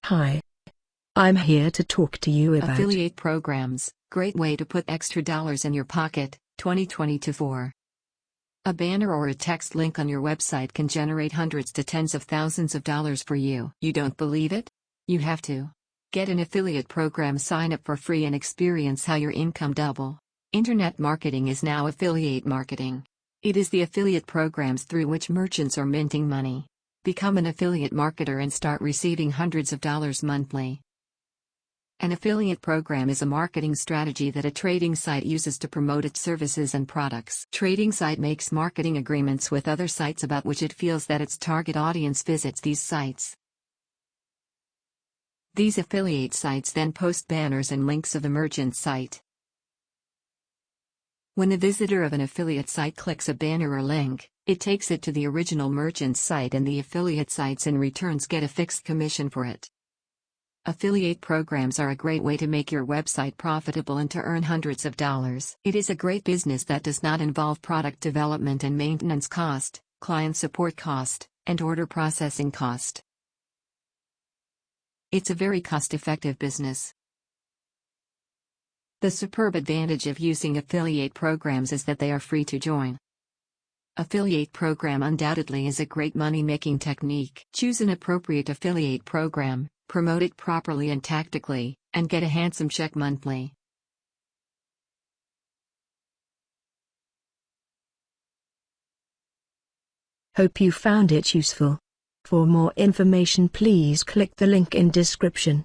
Hi. I'm here to talk to you about Affiliate programs, great way to put extra dollars in your pocket, 2024. A banner or a text link on your website can generate hundreds to tens of thousands of dollars for you. You don't believe it? You have to. Get an affiliate program, sign up for free and experience how your income double. Internet marketing is now affiliate marketing. It is the affiliate programs through which merchants are minting money. Become an affiliate marketer and start receiving hundreds of dollars monthly. An affiliate program is a marketing strategy that a trading site uses to promote its services and products. Trading site makes marketing agreements with other sites about which it feels that its target audience visits these sites. These affiliate sites then post banners and links of the merchant site. When the visitor of an affiliate site clicks a banner or link, it takes it to the original merchant site, and the affiliate sites in returns get a fixed commission for it. Affiliate programs are a great way to make your website profitable and to earn hundreds of dollars. It is a great business that does not involve product development and maintenance cost, client support cost, and order processing cost. It's a very cost-effective business. The superb advantage of using affiliate programs is that they are free to join. Affiliate program undoubtedly is a great money-making technique. Choose an appropriate affiliate program, promote it properly and tactically, and get a handsome check monthly. Hope you found it useful. For more information, please click the link in description.